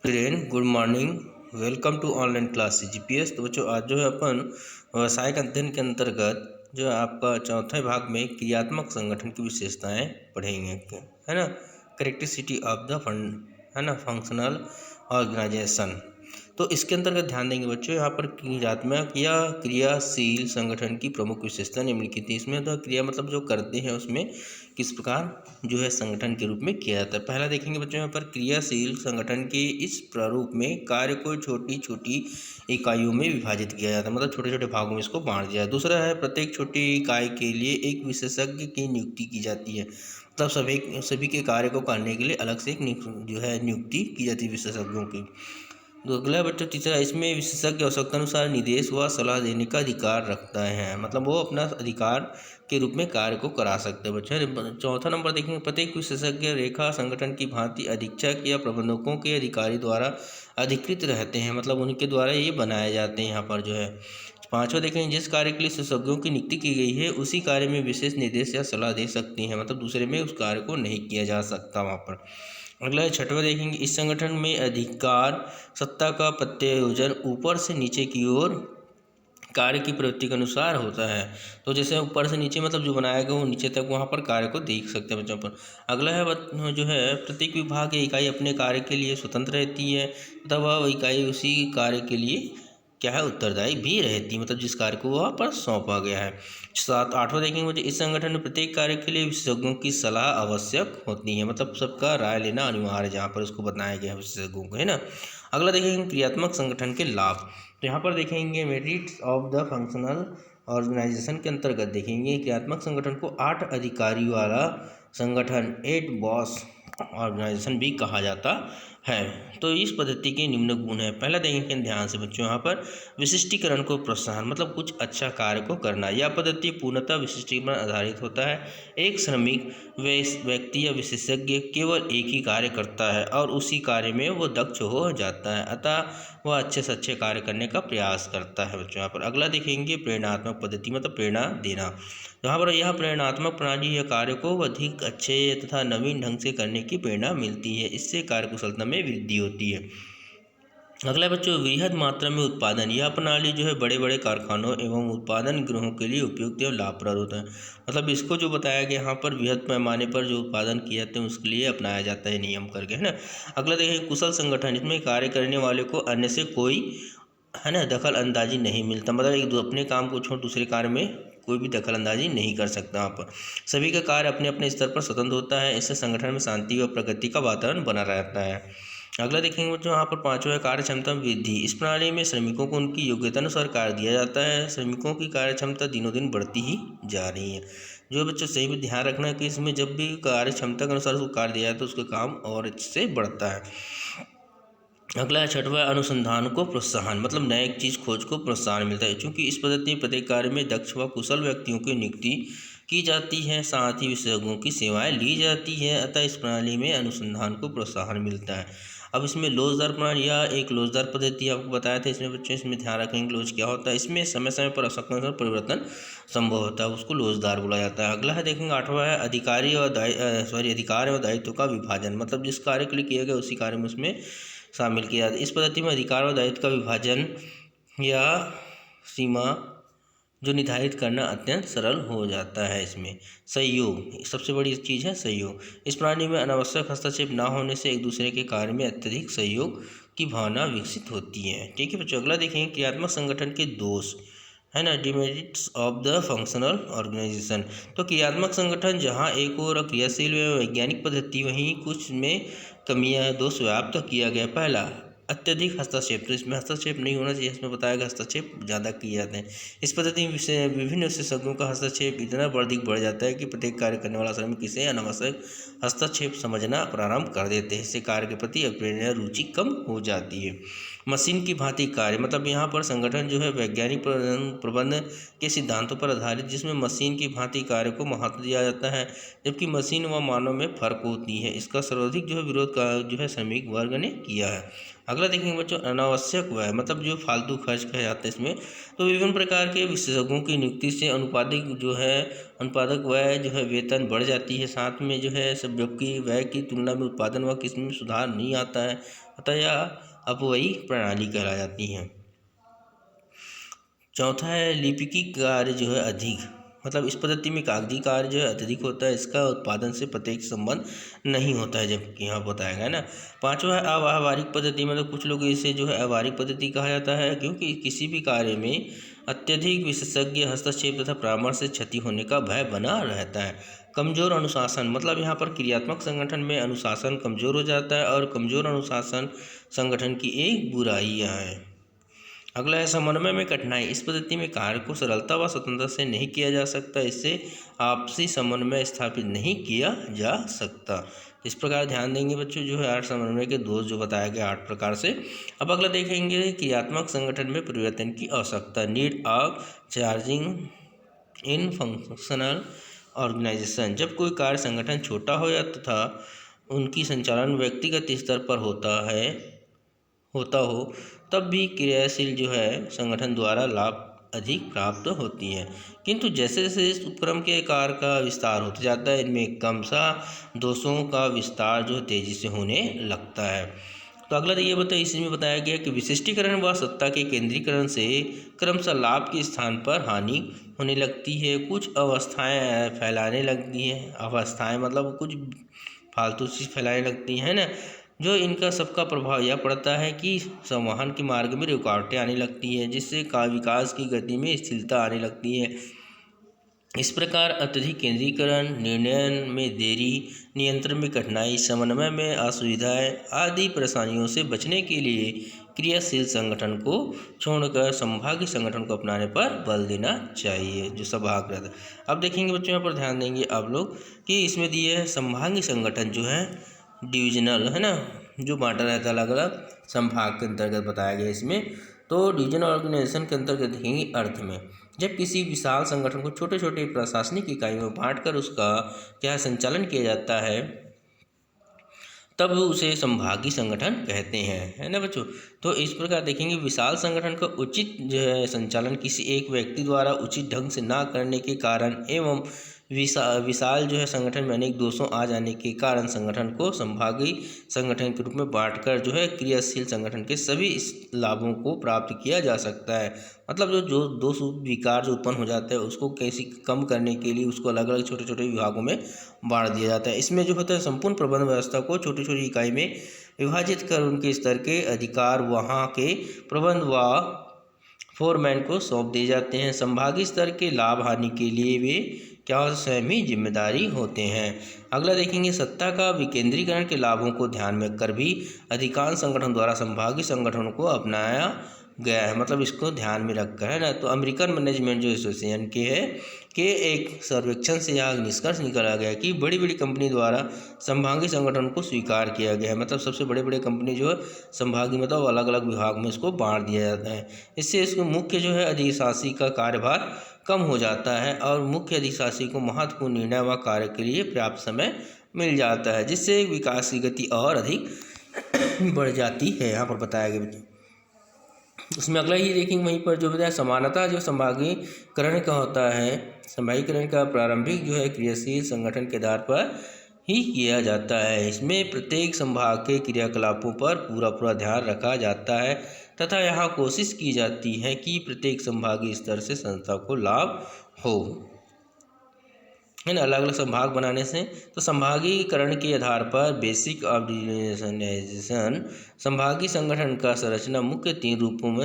Student good morning. Welcome to online classes GPS. तो बच्चों आज जो है अपन व्यवसायिक अध्ययन के अंतर्गत जो है आपका चौथे भाग में क्रियात्मक संगठन की विशेषताएं पढ़ेंगे, है ना। करेक्टरिस्टिक ऑफ द फंड, है ना, फंक्शनल ऑर्गेनाइजेशन। तो इसके अंतर्गत ध्यान देंगे बच्चों, यहाँ पर क्रियात्मक या क्रियाशील संगठन की प्रमुख विशेषता निम्नलिखित है। इसमें तो क्रिया मतलब जो करते हैं उसमें किस प्रकार जो है संगठन के रूप में किया जाता है। पहला देखेंगे बच्चों यहाँ पर क्रियाशील संगठन के इस प्रारूप में कार्य को छोटी छोटी इकाइयों में विभाजित किया जाता है, मतलब छोटे छोटे भागों में इसको बांट दिया। दूसरा है प्रत्येक छोटी इकाई के लिए एक विशेषज्ञ की नियुक्ति की जाती है, मतलब सभी के कार्य को करने के लिए अलग से एक जो है नियुक्ति की जाती है विशेषज्ञों की। तो अगला बच्चा तीसरा, इसमें विशेषज्ञ आवश्यकता अनुसार निर्देश व सलाह देने का अधिकार रखता है, मतलब वो अपना अधिकार के रूप में कार्य को करा सकते हैं बच्चे। चौथा नंबर देखेंगे, प्रत्येक विशेषज्ञ रेखा संगठन की भांति अधीक्षक या प्रबंधकों के अधिकारी द्वारा अधिकृत रहते हैं, मतलब उनके द्वारा ये बनाए जाते हैं यहाँ पर जो है। पांचवा देखेंगे, जिस कार्य के लिए विशेषज्ञों की नियुक्ति की गई है उसी कार्य में विशेष निर्देश या सलाह दे सकती हैं, मतलब दूसरे में उस कार्य को नहीं किया जा सकता वहाँ पर। अगला छठवां देखेंगे, इस संगठन में अधिकार सत्ता का प्रत्यायोजन ऊपर से नीचे की ओर कार्य की प्रवृत्ति के अनुसार होता है। तो जैसे ऊपर से नीचे मतलब जो बनाया गया वो नीचे तक वहाँ पर कार्य को देख सकते हैं बच्चों पर। अगला है जो है प्रत्येक विभाग या इकाई अपने कार्य के लिए स्वतंत्र रहती है तथा वह इकाई उसी कार्य के लिए क्या है उत्तरदायी भी रहती है, मतलब जिस कार्य को वहाँ पर सौंपा गया है। आठवां देखेंगे मुझे, इस संगठन में प्रत्येक कार्य के लिए विशेषज्ञों की सलाह आवश्यक होती है, मतलब सबका राय लेना अनिवार्य है जहाँ पर उसको बताया गया है विशेषज्ञों को, है ना। अगला देखेंगे क्रियात्मक संगठन के लाभ। तो यहाँ पर देखेंगे merits of the functional organisation के अंतर्गत देखेंगे क्रियात्मक संगठन को 8 अधिकारी वाला संगठन 8 बॉस ऑर्गेनाइजेशन भी कहा जाता है। तो इस पद्धति के निम्न गुण है। पहला देखेंगे ध्यान से बच्चों, यहाँ पर विशिष्टीकरण को प्रोत्साहन, मतलब कुछ अच्छा कार्य को करना। यह पद्धति पूर्णतः विशिष्टीकरण पर आधारित होता है। एक श्रमिक व्यक्ति या विशेषज्ञ केवल एक ही कार्य करता है और उसी कार्य में वो दक्ष हो जाता है, अतः वह अच्छे से अच्छे कार्य करने का प्रयास करता है बच्चों। यहाँ पर अगला देखेंगे प्रेरणात्मक पद्धति, मतलब प्रेरणा देना। यहाँ पर यह प्रेरणात्मक प्रणाली या कार्य को अधिक अच्छे तथा नवीन ढंग से करने की प्रेरणा मिलती है, इससे कार्य कुशलता में वृद्धि होती है। अगला बच्चों वृहद मात्रा में उत्पादन, यह प्रणाली जो है बड़े बड़े कारखानों एवं उत्पादन गृहों के लिए उपयुक्त एवं लाभप्रद होता है, मतलब इसको जो बताया गया यहाँ पर वृहद पैमाने पर जो उत्पादन किए जाते हैं उसके लिए अपनाया जाता है नियम करके, है ना। अगला देखिए कुशल संगठन, इसमें कार्य करने वाले को अन्य से कोई, है ना, दखल अंदाजी नहीं मिलता, मतलब एक अपने काम को छोड़ दूसरे कार्य में कोई भी दखल अंदाजी नहीं कर सकता। वहाँ पर सभी का कार्य अपने अपने स्तर पर स्वतंत्र होता है, इससे संगठन में शांति व प्रगति का वातावरण बना रहता है। अगला देखेंगे बच्चों, यहाँ पर पांचवा है कार्य क्षमता वृद्धि। इस प्रणाली में श्रमिकों को उनकी योग्यता अनुसार कार्य दिया जाता है। श्रमिकों की कार्य क्षमता दिनों दिन बढ़ती ही जा रही है। जो बच्चों सही में ध्यान रखना है कि इसमें जब भी कार्य क्षमता के अनुसार उसको कार्य दिया जाए तो उसका काम और अच्छे से बढ़ता है। अगला है छठवां अनुसंधान को प्रोत्साहन, मतलब नए चीज़ खोज को प्रोत्साहन मिलता है। चूँकि इस पद्धति में प्रत्येक कार्य में दक्ष व कुशल व्यक्तियों की नियुक्ति की जाती है, साथ ही विशेषज्ञों की सेवाएं ली जाती है, अतः इस प्रणाली में अनुसंधान को प्रोत्साहन मिलता है। अब इसमें लोचदार प्रणाली या एक लोचदार पद्धति आपको बताया था, इसमें बच्चों इसमें ध्यान रखेंगे लोच क्या होता है। इसमें समय समय पर आवश्यकता अनुसार परिवर्तन संभव होता है, उसको लोचदार बोला जाता है। अगला है देखेंगे आठवां है अधिकारी और अधिकार और दायित्व का विभाजन, मतलब जिस कार्य के लिए किया गया उसी कार्य में उसमें शामिल किया जाता है। इस पद्धति में अधिकार और दायित्व का विभाजन या सीमा जो निर्धारित करना अत्यंत सरल हो जाता है। इसमें सहयोग सबसे बड़ी चीज़ है, सहयोग। इस प्रणाली में अनावश्यक हस्तक्षेप न होने से एक दूसरे के कार्य में अत्यधिक सहयोग की भावना विकसित होती है। ठीक है बच्चों, अगला देखेंगे क्रियात्मक संगठन के दोष, है ना, demerits of the functional organisation. तो क्रियात्मक संगठन जहाँ एक और क्रियाशील व वैज्ञानिक पद्धति, वहीं कुछ में कमियां दोष व्याप्त किया गया। पहला अत्यधिक हस्तक्षेप, तो इसमें हस्तक्षेप नहीं होना चाहिए, इसमें बताया गया हस्तक्षेप ज़्यादा किए जाते हैं। इस पद्धति में विभिन्न विशेषज्ञों का हस्तक्षेप इतना अधिक बढ़ जाता है कि प्रत्येक कार्य करने वाला श्रमिक इसे अनावश्यक हस्तक्षेप समझना प्रारंभ कर देते हैं, इससे कार्य के प्रति अप्रेरणा रुचि कम हो जाती है। मशीन की भांति कार्य, मतलब यहाँ पर संगठन जो है वैज्ञानिक प्रबंध के सिद्धांतों पर आधारित, जिसमें मशीन की भांति कार्य को महत्व दिया जाता है, जबकि मशीन व मानव में फर्क होती है। इसका सर्वाधिक जो है विरोध का जो है श्रमिक वर्ग ने किया है। अगला देखेंगे बच्चों अनावश्यक व्यय, मतलब जो फालतू खर्च कहे जाते हैं इसमें। तो विभिन्न प्रकार के विशेषज्ञों की नियुक्ति से अनुपादक व्यय जो है वेतन बढ़ जाती है, साथ में जो है सब जबकि व्यय की तुलना में उत्पादन व किस्म में सुधार नहीं आता है, अतः यह अपव्ययी प्रणाली कहला जाती है। चौथा है लिपिकी कार्य जो है अधिक, मतलब इस पद्धति में कागजी कार्य जो है अत्यधिक होता है, इसका उत्पादन से प्रत्यक्ष संबंध नहीं होता है, जबकि यहाँ बताया गया है ना। पांचवा है अव्यावहारिक पद्धति, मतलब कुछ लोग इसे जो है अव्यावहारिक पद्धति कहा जाता है, क्योंकि किसी भी कार्य में अत्यधिक विशेषज्ञ हस्तक्षेप तथा परामर्श से क्षति होने का भय बना रहता है। कमजोर अनुशासन, मतलब यहाँ पर क्रियात्मक संगठन में अनुशासन कमजोर हो जाता है और कमजोर अनुशासन संगठन की एक बुराइयाँ है। अगला है समन्वय में कठिनाई, इस पद्धति में कार्य को सरलता व स्वतंत्रता से नहीं किया जा सकता, इससे आपसी समन्वय स्थापित नहीं किया जा सकता। इस प्रकार ध्यान देंगे बच्चों जो है 8 समन्वय के दोष जो बताया गया 8 प्रकार से। अब अगला देखेंगे क्रियात्मक संगठन में परिवर्तन की आवश्यकता, need of charging in functional organisation. जब कोई कार्य संगठन छोटा हो या तथा उनकी संचालन व्यक्तिगत स्तर पर होता हो तब भी क्रियाशील जो है संगठन द्वारा लाभ अधिक प्राप्त होती है, किंतु जैसे जैसे इस उपक्रम के आकार का विस्तार होता जाता है इनमें क्रमशः दोषों का विस्तार जो तेजी से होने लगता है। तो अगला ये बताइए, इसमें बताया गया कि विशिष्टीकरण व सत्ता के केंद्रीकरण से क्रमशः लाभ के स्थान पर हानि होने लगती है, कुछ अवस्थाएं फैलाने लगती हैं, अवस्थाएं मतलब कुछ फालतू चीज़ फैलाने लगती हैं ना, जो इनका सबका प्रभाव यह पड़ता है कि संवहन के मार्ग में रुकावटें आने लगती हैं, जिससे विकास की गति में स्थिरता आने लगती है। इस प्रकार अत्यधिक केंद्रीकरण, निर्णय में देरी, नियंत्रण में कठिनाई, समन्वय में असुविधाएं आदि परेशानियों से बचने के लिए क्रियाशील संगठन को छोड़कर संभागी संगठन को अपनाने पर बल देना चाहिए, जो सभाग्रत। अब देखेंगे बच्चों यहाँ पर ध्यान देंगे आप लोग कि इसमें दिए है संभागी संगठन जो है डिविजनल है ना, जो बांटा रहता है अलग अलग संभाग के अंतर्गत बताया गया इसमें। तो डिविजनल ऑर्गेनाइजेशन के अंतर्गत देखेंगे अर्थ में, जब किसी विशाल संगठन को छोटे छोटे प्रशासनिक इकाइयों में बांटकर उसका क्या संचालन किया जाता है तब उसे संभागी संगठन कहते हैं, है ना बच्चों। तो इस प्रकार देखेंगे विशाल संगठन का उचित जो है संचालन किसी एक व्यक्ति द्वारा उचित ढंग से ना करने के कारण एवं विशाल जो है संगठन में अनेक दोषों आ जाने के कारण संगठन को संभागी संगठन के रूप में बांटकर जो है क्रियाशील संगठन के सभी इस लाभों को प्राप्त किया जा सकता है। मतलब जो दोष विकार जो उत्पन्न हो जाता है उसको कैसे कम करने के लिए उसको अलग अलग छोटे छोटे विभागों में बांट दिया जाता है। इसमें जो होता है संपूर्ण प्रबंध व्यवस्था को छोटी छोटी इकाई में विभाजित कर उनके स्तर के अधिकार वहाँ के प्रबंध व फोरमैन को सौंप दिए जाते हैं। संभागी स्तर के लाभ हानि के लिए वे क्या स्वयं ही जिम्मेदारी होते हैं। अगला देखेंगे सत्ता का विकेंद्रीकरण के लाभों को ध्यान में कर भी अधिकांश संगठन द्वारा संभागी संगठनों को अपनाया गया है, मतलब इसको ध्यान में रखकर है ना। तो अमेरिकन मैनेजमेंट जो एसोसिएशन के एक सर्वेक्षण से यह निष्कर्ष निकाला गया कि बड़ी बड़ी कंपनी द्वारा संभागी संगठन को स्वीकार किया गया है, मतलब सबसे बड़े बड़े कंपनी जो है संभागी मतलब अलग अलग विभाग में इसको बांट दिया जाता है। इससे इसको मुख्य जो है अधिशासी का कार्यभार कम हो जाता है और मुख्य अधिशासी को महत्वपूर्ण निर्णय व कार्य के लिए पर्याप्त समय मिल जाता है, जिससे विकास की गति और अधिक बढ़ जाती है। यहाँ पर बताया गया उसमें अगला ही देखेंगे वहीं पर जो बताया समानता जो संभागीकरण का होता है, संभागीकरण का प्रारंभिक जो है क्रियाशील संगठन के आधार पर ही किया जाता है। इसमें प्रत्येक संभाग के क्रियाकलापों पर पूरा ध्यान रखा जाता है तथा यहाँ कोशिश की जाती है कि प्रत्येक संभागीय स्तर से संस्था को लाभ हो, है ना, अलग अलग संभाग बनाने से। तो संभागीकरण के आधार पर बेसिक ऑर्गेनाइजेशन संभागी संगठन का संरचना मुख्य 3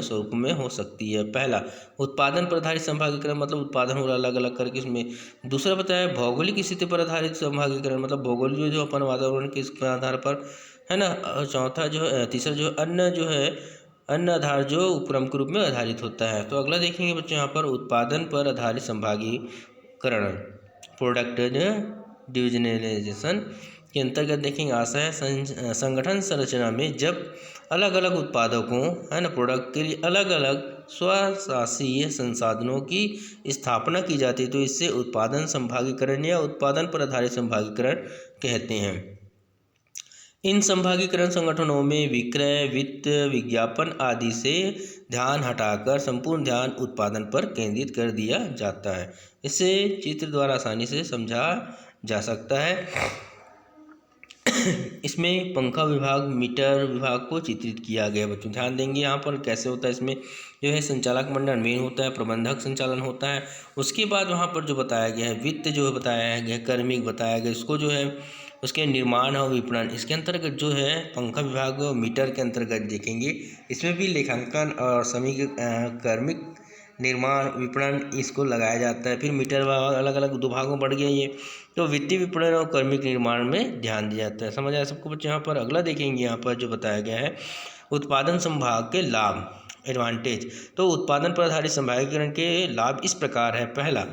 स्वरूपों में हो सकती है। पहला उत्पादन पर आधारित संभागीकरण, मतलब उत्पादन हो रहा अलग अलग करके इसमें। दूसरा बताया भौगोलिक स्थिति पर आधारित संभागीकरण, मतलब भौगोलिक जो अपन वातावरण के आधार पर है ना। और चौथा जो तीसरा जो अन्य आधार जो उपक्रम के रूप में आधारित होता है। तो अगला देखेंगे बच्चों यहाँ पर उत्पादन पर आधारित संभागीकरण प्रोडक्ट डिविजनलाइजेशन के अंतर्गत देखेंगे आशय संगठन संरचना में जब अलग अलग उत्पादकों है ना प्रोडक्ट के लिए अलग अलग स्वशासीय संसाधनों की स्थापना की जाती है, तो इससे उत्पादन संभागीकरण या उत्पादन पर आधारित संभागीकरण कहते हैं। इन संभागीकरण संगठनों में विक्रय, वित्त, विज्ञापन आदि से ध्यान हटाकर संपूर्ण ध्यान उत्पादन पर केंद्रित कर दिया जाता है। इसे चित्र द्वारा आसानी से समझा जा सकता है। इसमें पंखा विभाग, मीटर विभाग को चित्रित किया गया। बच्चों ध्यान देंगे यहाँ पर कैसे होता है। इसमें जो है संचालक मंडल मेन होता है, प्रबंधक संचालन होता है। उसके बाद वहाँ पर जो बताया गया है वित्त जो है बताया गया, कार्मिक बताया गया, इसको जो है उसके निर्माण और विपणन, इसके अंतर्गत जो है पंखा विभाग मीटर के अंतर्गत देखेंगे। इसमें भी लेखांकन और कार्मिक निर्माण विपणन इसको लगाया जाता है। फिर मीटर विभाग अलग अलग दो भागों में बढ़ गया ये, तो वित्तीय विपणन और कार्मिक निर्माण में ध्यान दिया जाता है। समझ आया सबको बच्चे। यहाँ पर अगला देखेंगे, यहाँ पर जो बताया गया है उत्पादन संभाग के लाभ, एडवांटेज। तो उत्पादन पर आधारित संभागीकरण के लाभ इस प्रकार है। पहला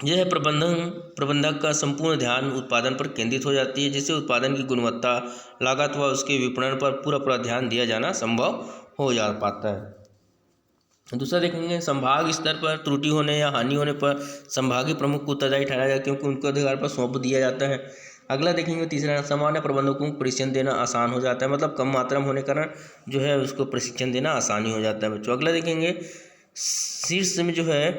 यह है प्रबंधक का संपूर्ण ध्यान उत्पादन पर केंद्रित हो जाती है, जिससे उत्पादन की गुणवत्ता, लागत व उसके विपणन पर पूरा ध्यान दिया जाना संभव हो जा पाता है। दूसरा देखेंगे संभाग स्तर पर त्रुटि होने या हानि होने पर संभागीय प्रमुख को उत्तरदायी ठहराया जाए, क्योंकि उनके अधिकार पर सौंप दिया जाता है। अगला देखेंगे तीसरा, सामान्य प्रबंधकों को प्रशिक्षण देना आसान हो जाता है, मतलब कम मात्रा में होने के कारण जो है उसको प्रशिक्षण देना आसानी हो जाता है बच्चों। अगला देखेंगे शीर्ष में जो है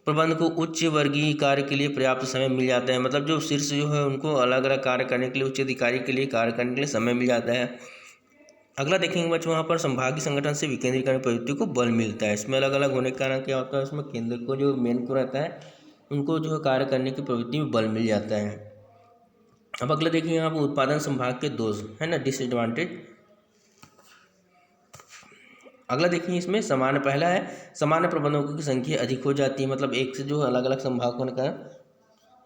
प्रबंध को उच्च वर्गीय कार्य के लिए पर्याप्त समय मिल जाता है, मतलब जो शीर्ष जो है उनको अलग अलग कार्य करने के लिए, उच्च अधिकारी के लिए कार्य करने के लिए समय मिल जाता है। अगला देखेंगे बच्चों वहाँ पर संभागीय संगठन से विकेंद्रीकरण प्रवृत्ति को बल मिलता है। इसमें अलग अलग होने के कारण क्या होता है, उसमें केंद्र को जो मेन को रहता है उनको जो है कार्य करने की प्रवृत्ति में बल मिल जाता है। अब अगला देखेंगे आप उत्पादन संभाग के दोष है ना, डिसएडवांटेज। अगला देखिए इसमें सामान्य, पहला है सामान्य प्रबंधकों की संख्या अधिक हो जाती है, मतलब एक से जो अलग अलग संभाग होने का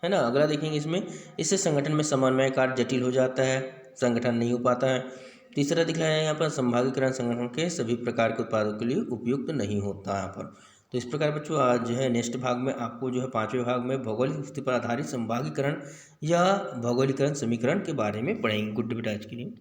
है ना। अगला देखेंगे इसमें इससे संगठन में समन्वय कार्य जटिल हो जाता है, संगठन नहीं हो पाता है। तीसरा दिखाया है यहाँ पर संभागीकरण संगठन के सभी प्रकार के उत्पादों के लिए उपयुक्त नहीं होता यहाँ पर। तो इस प्रकार बच्चों आज जो है नेक्स्ट भाग में आपको जो है 5वें भाग में भौगोलिक स्थिति पर आधारित संभागीकरण या भौगोलिकरण समीकरण के बारे में पढ़ेंगे। गुड बेटा आज के लिए।